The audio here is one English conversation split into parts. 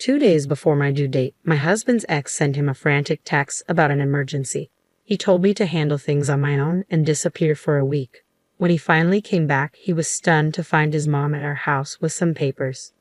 2 days before my due date, my husband's ex sent him a frantic text about an emergency. He told me to handle things on my own and disappear for a week. When he finally came back, he was stunned to find his mom at our house with some papers.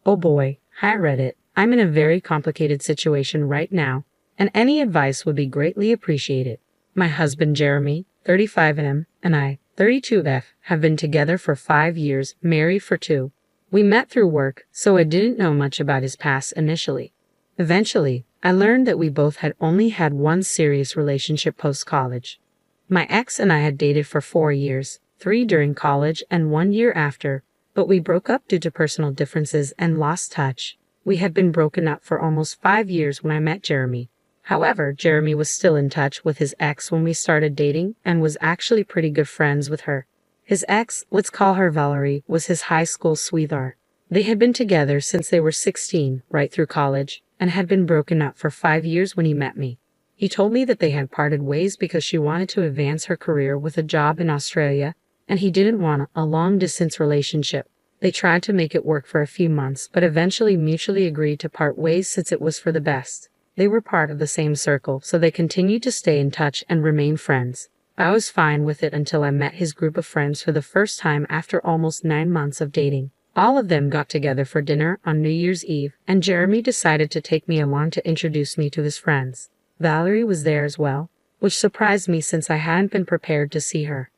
Oh boy, I read it. I'm in a very complicated situation right now, and any advice would be greatly appreciated. My husband Jeremy, 35M, and I, 32F, have been together for 5 years, married for 2. We met through work, so I didn't know much about his past initially. Eventually, I learned that we both had only had one serious relationship post-college. My ex and I had dated for 4 years, 3 during college and 1 year after, but we broke up due to personal differences and lost touch. We had been broken up for almost 5 years when I met Jeremy. However, Jeremy was still in touch with his ex when we started dating and was actually pretty good friends with her. His ex, let's call her Valerie, was his high school sweetheart. They had been together since they were 16, right through college, and had been broken up for 5 years when he met me. He told me that they had parted ways because she wanted to advance her career with a job in Australia, and he didn't want a long-distance relationship. They tried to make it work for a few months, but eventually mutually agreed to part ways since it was for the best. They were part of the same circle, so they continued to stay in touch and remain friends. I was fine with it until I met his group of friends for the first time after almost 9 months of dating. All of them got together for dinner on New Year's Eve, and Jeremy decided to take me along to introduce me to his friends. Valerie was there as well, which surprised me since I hadn't been prepared to see her.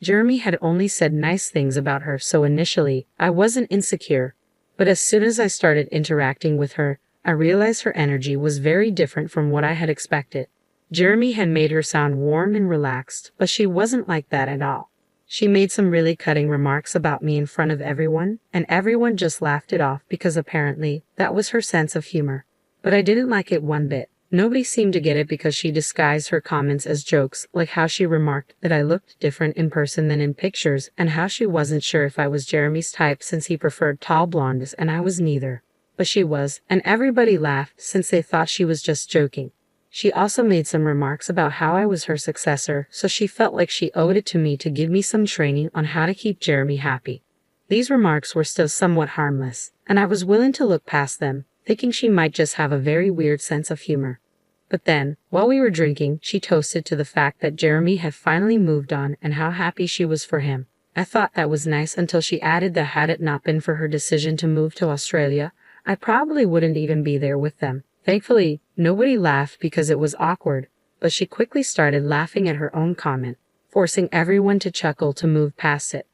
Jeremy had only said nice things about her, so initially, I wasn't insecure. But as soon as I started interacting with her, I realized her energy was very different from what I had expected. Jeremy had made her sound warm and relaxed, but she wasn't like that at all. She made some really cutting remarks about me in front of everyone, and everyone just laughed it off because apparently that was her sense of humor. But I didn't like it one bit. Nobody seemed to get it because she disguised her comments as jokes, like how she remarked that I looked different in person than in pictures, and how she wasn't sure if I was Jeremy's type since he preferred tall blondes and I was neither. But she was, and everybody laughed since they thought she was just joking. She also made some remarks about how I was her successor, so she felt like she owed it to me to give me some training on how to keep Jeremy happy. These remarks were still somewhat harmless, and I was willing to look past them, thinking she might just have a very weird sense of humor. But then, while we were drinking, she toasted to the fact that Jeremy had finally moved on and how happy she was for him. I thought that was nice until she added that had it not been for her decision to move to Australia, I probably wouldn't even be there with them. Thankfully, nobody laughed because it was awkward, but she quickly started laughing at her own comment, forcing everyone to chuckle to move past it.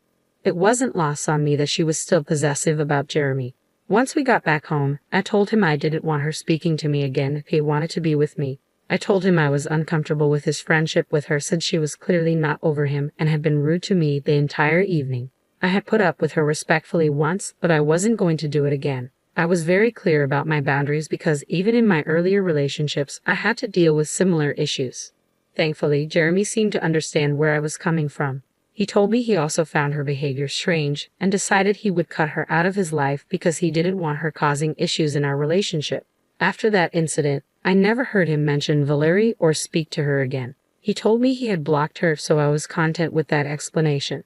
It wasn't lost on me that she was still possessive about Jeremy. Once we got back home, I told him I didn't want her speaking to me again if he wanted to be with me. I told him I was uncomfortable with his friendship with her since she was clearly not over him and had been rude to me the entire evening. I had put up with her respectfully once, but I wasn't going to do it again. I was very clear about my boundaries because even in my earlier relationships, I had to deal with similar issues. Thankfully, Jeremy seemed to understand where I was coming from. He told me he also found her behavior strange and decided he would cut her out of his life because he didn't want her causing issues in our relationship. After that incident, I never heard him mention Valerie or speak to her again. He told me he had blocked her, so I was content with that explanation.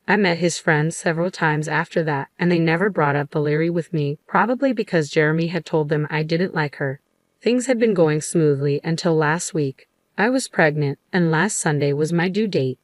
I met his friends several times after that, and they never brought up Valerie with me, probably because Jeremy had told them I didn't like her. Things had been going smoothly until last week. I was pregnant, and last Sunday was my due date.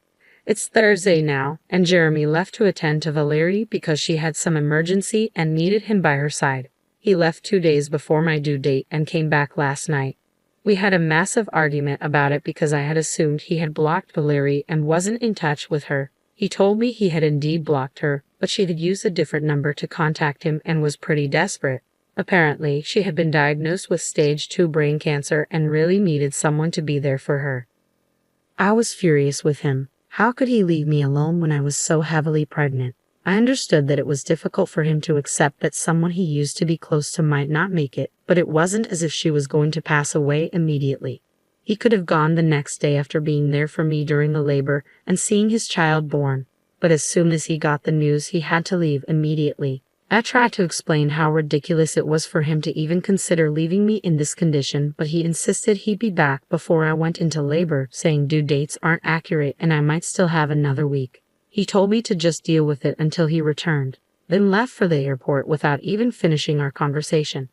It's Thursday now, and Jeremy left to attend to Valerie because she had some emergency and needed him by her side. He left 2 days before my due date and came back last night. We had a massive argument about it because I had assumed he had blocked Valerie and wasn't in touch with her. He told me he had indeed blocked her, but she had used a different number to contact him and was pretty desperate. Apparently, she had been diagnosed with stage 2 brain cancer and really needed someone to be there for her. I was furious with him. How could he leave me alone when I was so heavily pregnant? I understood that it was difficult for him to accept that someone he used to be close to might not make it, but it wasn't as if she was going to pass away immediately. He could have gone the next day after being there for me during the labor and seeing his child born, but as soon as he got the news, he had to leave immediately. I tried to explain how ridiculous it was for him to even consider leaving me in this condition, but he insisted he'd be back before I went into labor, saying due dates aren't accurate and I might still have another week. He told me to just deal with it until he returned, then left for the airport without even finishing our conversation.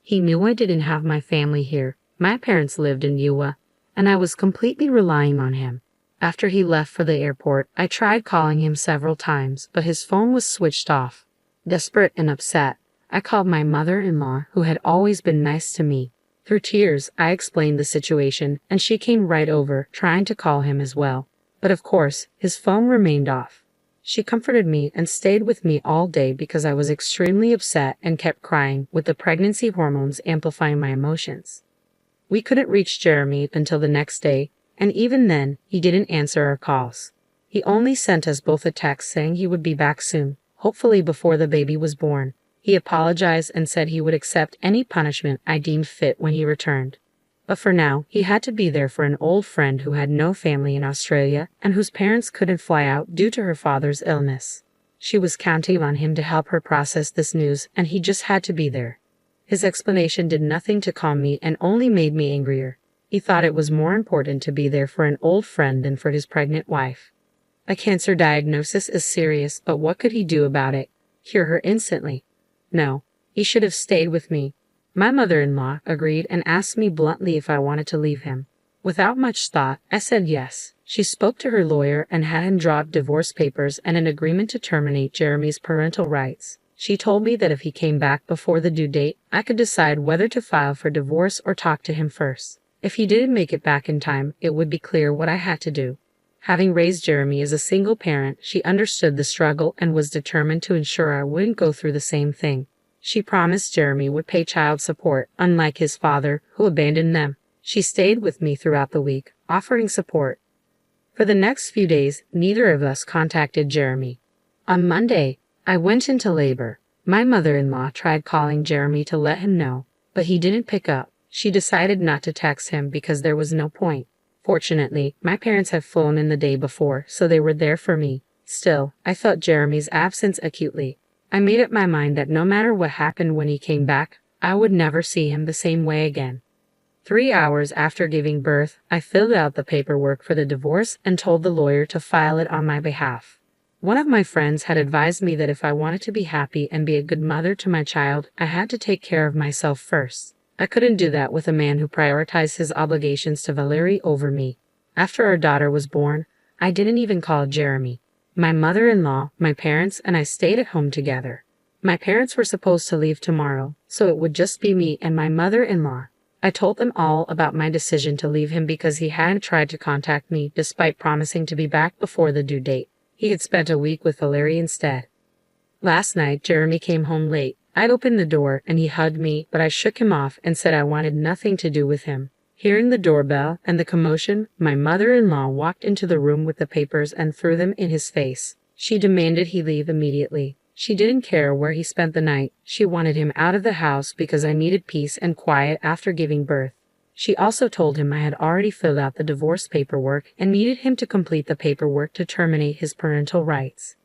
He knew I didn't have my family here. My parents lived in Iowa, and I was completely relying on him. After he left for the airport, I tried calling him several times, but his phone was switched off. Desperate and upset, I called my mother-in-law, who had always been nice to me. Through tears, I explained the situation, and she came right over, trying to call him as well. But of course, his phone remained off. She comforted me and stayed with me all day because I was extremely upset and kept crying, with the pregnancy hormones amplifying my emotions. We couldn't reach Jeremy until the next day, and even then, he didn't answer our calls. He only sent us both a text saying he would be back soon, hopefully before the baby was born. He apologized and said he would accept any punishment I deemed fit when he returned. But for now, he had to be there for an old friend who had no family in Australia and whose parents couldn't fly out due to her father's illness. She was counting on him to help her process this news, and he just had to be there. His explanation did nothing to calm me and only made me angrier. He thought it was more important to be there for an old friend than for his pregnant wife. A cancer diagnosis is serious, but what could he do about it? Cure her instantly? No, he should have stayed with me. My mother-in-law agreed and asked me bluntly if I wanted to leave him. Without much thought, I said yes. She spoke to her lawyer and had him draw up divorce papers and an agreement to terminate Jeremy's parental rights. She told me that if he came back before the due date, I could decide whether to file for divorce or talk to him first. If he didn't make it back in time, it would be clear what I had to do. Having raised Jeremy as a single parent, she understood the struggle and was determined to ensure I wouldn't go through the same thing. She promised Jeremy would pay child support, unlike his father, who abandoned them. She stayed with me throughout the week, offering support. For the next few days, neither of us contacted Jeremy. On Monday, I went into labor. My mother-in-law tried calling Jeremy to let him know, but he didn't pick up. She decided not to text him because there was no point. Fortunately, my parents had flown in the day before, so they were there for me. Still, I felt Jeremy's absence acutely. I made up my mind that no matter what happened when he came back, I would never see him the same way again. 3 hours after giving birth, I filled out the paperwork for the divorce and told the lawyer to file it on my behalf. One of my friends had advised me that if I wanted to be happy and be a good mother to my child, I had to take care of myself first. I couldn't do that with a man who prioritized his obligations to Valerie over me. After our daughter was born, I didn't even call Jeremy. My mother-in-law, my parents, and I stayed at home together. My parents were supposed to leave tomorrow, so it would just be me and my mother-in-law. I told them all about my decision to leave him because he hadn't tried to contact me despite promising to be back before the due date. He had spent a week with Valerie instead. Last night, Jeremy came home late. I'd opened the door and he hugged me, but I shook him off and said I wanted nothing to do with him. Hearing the doorbell and the commotion, my mother-in-law walked into the room with the papers and threw them in his face. She demanded he leave immediately. She didn't care where he spent the night. She wanted him out of the house because I needed peace and quiet after giving birth. She also told him I had already filled out the divorce paperwork and needed him to complete the paperwork to terminate his parental rights.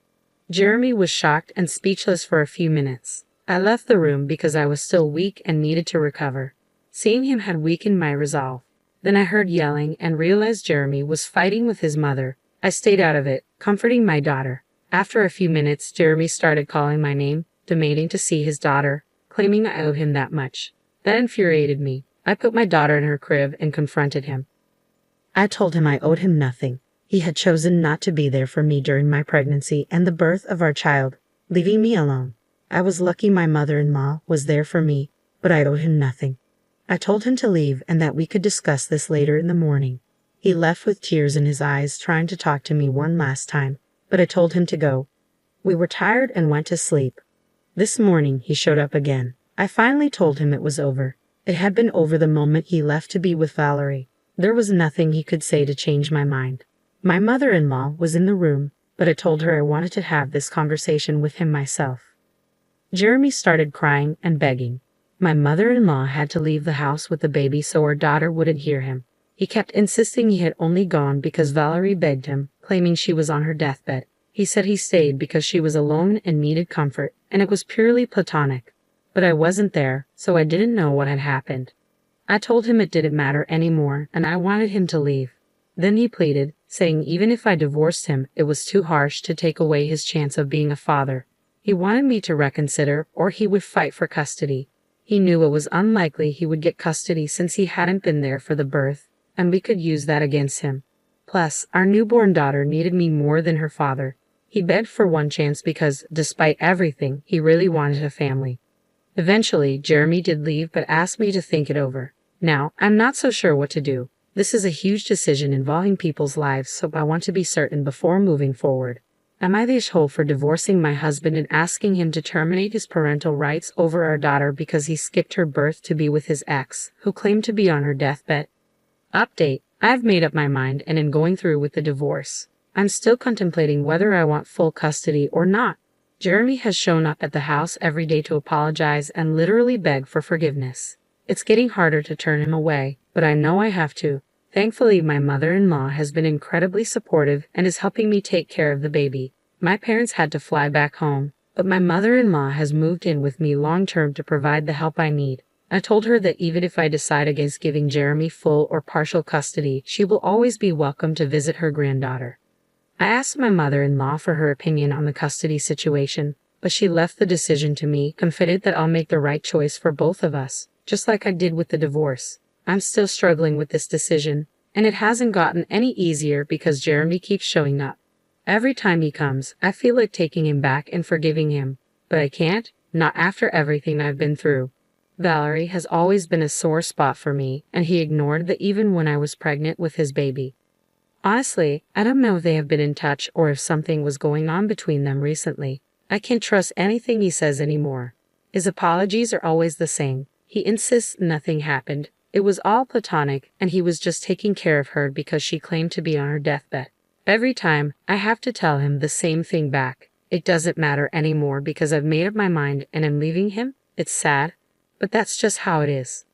Jeremy was shocked and speechless for a few minutes. I left the room because I was still weak and needed to recover. Seeing him had weakened my resolve. Then I heard yelling and realized Jeremy was fighting with his mother. I stayed out of it, comforting my daughter. After a few minutes, Jeremy started calling my name, demanding to see his daughter, claiming I owed him that much. That infuriated me. I put my daughter in her crib and confronted him. I told him I owed him nothing. He had chosen not to be there for me during my pregnancy and the birth of our child, leaving me alone. I was lucky my mother-in-law was there for me, but I owed him nothing. I told him to leave and that we could discuss this later in the morning. He left with tears in his eyes, trying to talk to me one last time, but I told him to go. We were tired and went to sleep. This morning he showed up again. I finally told him it was over. It had been over the moment he left to be with Valerie. There was nothing he could say to change my mind. My mother-in-law was in the room, but I told her I wanted to have this conversation with him myself. Jeremy started crying and begging. My mother-in-law had to leave the house with the baby so our daughter wouldn't hear him. He kept insisting he had only gone because Valerie begged him, claiming she was on her deathbed. He said he stayed because she was alone and needed comfort, and it was purely platonic. But I wasn't there, so I didn't know what had happened. I told him it didn't matter anymore, and I wanted him to leave. Then he pleaded, saying even if I divorced him, it was too harsh to take away his chance of being a father. He wanted me to reconsider, or he would fight for custody. He knew it was unlikely he would get custody since he hadn't been there for the birth, and we could use that against him. Plus, our newborn daughter needed me more than her father. He begged for one chance because, despite everything, he really wanted a family. Eventually, Jeremy did leave but asked me to think it over. Now, I'm not so sure what to do. This is a huge decision involving people's lives, so I want to be certain before moving forward. Am I the asshole for divorcing my husband and asking him to terminate his parental rights over our daughter because he skipped her birth to be with his ex, who claimed to be on her deathbed? Update: I've made up my mind and am going through with the divorce. I'm still contemplating whether I want full custody or not. Jeremy has shown up at the house every day to apologize and literally beg for forgiveness. It's getting harder to turn him away, but I know I have to. Thankfully, my mother-in-law has been incredibly supportive and is helping me take care of the baby. My parents had to fly back home, but my mother-in-law has moved in with me long-term to provide the help I need. I told her that even if I decide against giving Jeremy full or partial custody, she will always be welcome to visit her granddaughter. I asked my mother-in-law for her opinion on the custody situation, but she left the decision to me, confident that I'll make the right choice for both of us, just like I did with the divorce. I'm still struggling with this decision, and it hasn't gotten any easier because Jeremy keeps showing up. Every time he comes, I feel like taking him back and forgiving him, but I can't, not after everything I've been through. Valerie has always been a sore spot for me, and he ignored that even when I was pregnant with his baby. Honestly, I don't know if they have been in touch or if something was going on between them recently. I can't trust anything he says anymore. His apologies are always the same. He insists nothing happened. It was all platonic, and he was just taking care of her because she claimed to be on her deathbed. Every time, I have to tell him the same thing back. It doesn't matter anymore because I've made up my mind and am leaving him. It's sad, but that's just how it is.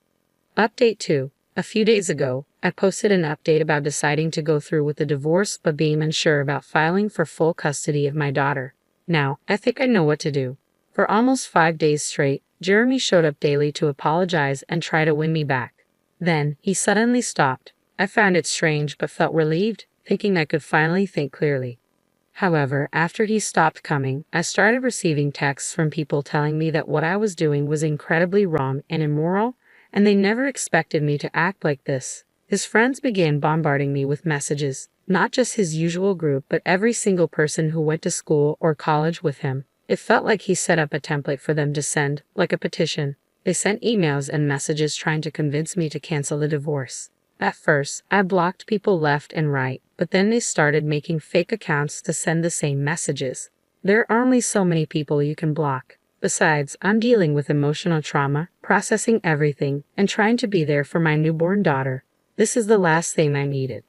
Update 2. A few days ago, I posted an update about deciding to go through with the divorce but being unsure about filing for full custody of my daughter. Now, I think I know what to do. For almost 5 days straight, Jeremy showed up daily to apologize and try to win me back. Then, he suddenly stopped. I found it strange but felt relieved, thinking I could finally think clearly. However, after he stopped coming, I started receiving texts from people telling me that what I was doing was incredibly wrong and immoral, and they never expected me to act like this. His friends began bombarding me with messages, not just his usual group but every single person who went to school or college with him. It felt like he set up a template for them to send, like a petition. They sent emails and messages trying to convince me to cancel the divorce. At first, I blocked people left and right, but then they started making fake accounts to send the same messages. There are only so many people you can block. Besides, I'm dealing with emotional trauma, processing everything, and trying to be there for my newborn daughter. This is the last thing I needed.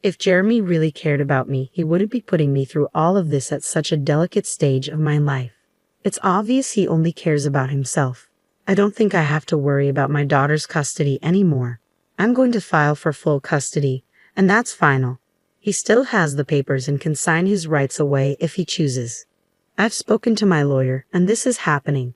If Jeremy really cared about me, he wouldn't be putting me through all of this at such a delicate stage of my life. It's obvious he only cares about himself. I don't think I have to worry about my daughter's custody anymore. I'm going to file for full custody, and that's final. He still has the papers and can sign his rights away if he chooses. I've spoken to my lawyer, and this is happening.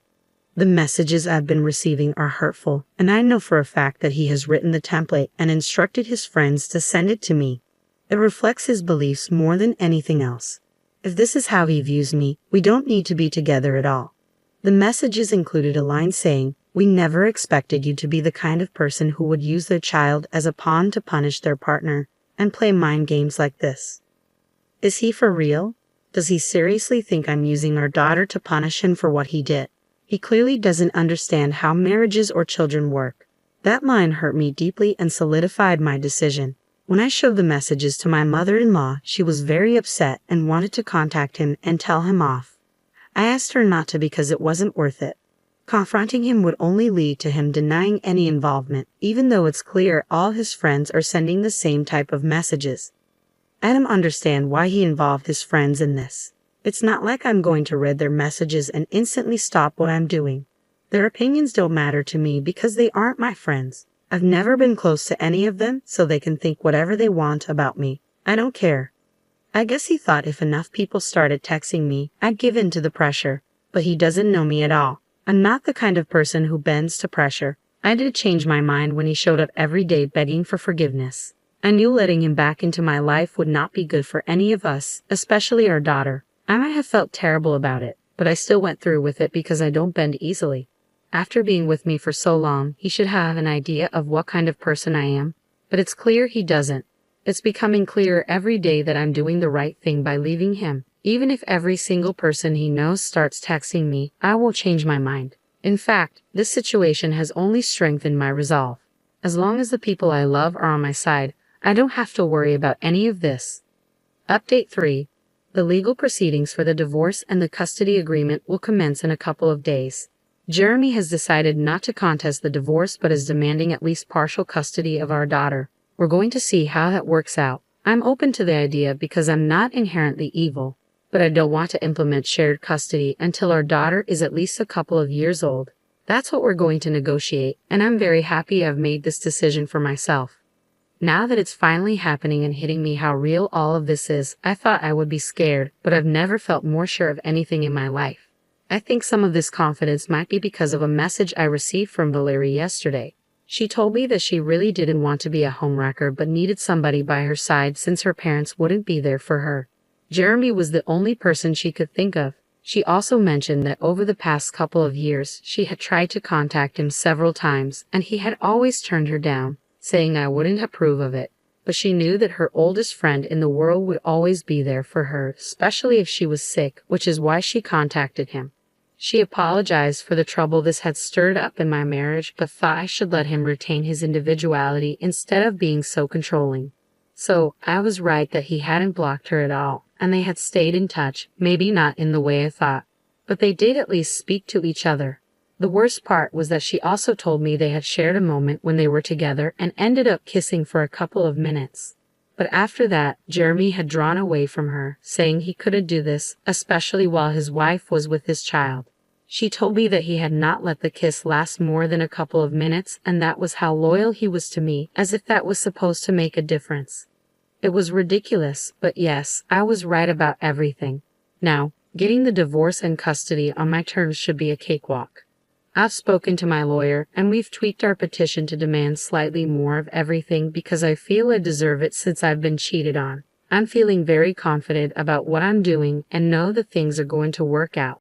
The messages I've been receiving are hurtful, and I know for a fact that he has written the template and instructed his friends to send it to me. It reflects his beliefs more than anything else. If this is how he views me, we don't need to be together at all. The messages included a line saying, "We never expected you to be the kind of person who would use their child as a pawn to punish their partner and play mind games like this." Is he for real? Does he seriously think I'm using our daughter to punish him for what he did? He clearly doesn't understand how marriages or children work. That line hurt me deeply and solidified my decision. When I showed the messages to my mother-in-law, she was very upset and wanted to contact him and tell him off. I asked her not to because it wasn't worth it. Confronting him would only lead to him denying any involvement, even though it's clear all his friends are sending the same type of messages. I don't understand why he involved his friends in this. It's not like I'm going to read their messages and instantly stop what I'm doing. Their opinions don't matter to me because they aren't my friends. I've never been close to any of them, so they can think whatever they want about me. I don't care. I guess he thought if enough people started texting me, I'd give in to the pressure. But he doesn't know me at all. I'm not the kind of person who bends to pressure. I did change my mind when he showed up every day begging for forgiveness. I knew letting him back into my life would not be good for any of us, especially our daughter. I might have felt terrible about it, but I still went through with it because I don't bend easily. After being with me for so long, he should have an idea of what kind of person I am. But it's clear he doesn't. It's becoming clearer every day that I'm doing the right thing by leaving him. Even if every single person he knows starts texting me, I will change my mind. In fact, this situation has only strengthened my resolve. As long as the people I love are on my side, I don't have to worry about any of this. Update 3. The legal proceedings for the divorce and the custody agreement will commence in a couple of days. Jeremy has decided not to contest the divorce but is demanding at least partial custody of our daughter. We're going to see how that works out. I'm open to the idea because I'm not inherently evil, but I don't want to implement shared custody until our daughter is at least a couple of years old. That's what we're going to negotiate, and I'm very happy I've made this decision for myself. Now that it's finally happening and hitting me how real all of this is, I thought I would be scared, but I've never felt more sure of anything in my life. I think some of this confidence might be because of a message I received from Valerie yesterday. She told me that she really didn't want to be a homewrecker but needed somebody by her side since her parents wouldn't be there for her. Jeremy was the only person she could think of. She also mentioned that over the past couple of years, she had tried to contact him several times and he had always turned her down, saying I wouldn't approve of it. But she knew that her oldest friend in the world would always be there for her, especially if she was sick, which is why she contacted him. She apologized for the trouble this had stirred up in my marriage, but thought I should let him retain his individuality instead of being so controlling. So, I was right that he hadn't blocked her at all, and they had stayed in touch, maybe not in the way I thought, but they did at least speak to each other. The worst part was that she also told me they had shared a moment when they were together and ended up kissing for a couple of minutes. But after that, Jeremy had drawn away from her, saying he couldn't do this, especially while his wife was with his child. She told me that he had not let the kiss last more than a couple of minutes, and that was how loyal he was to me, as if that was supposed to make a difference. It was ridiculous, but yes, I was right about everything. Now, getting the divorce and custody on my terms should be a cakewalk. I've spoken to my lawyer, and we've tweaked our petition to demand slightly more of everything because I feel I deserve it since I've been cheated on. I'm feeling very confident about what I'm doing and know that things are going to work out.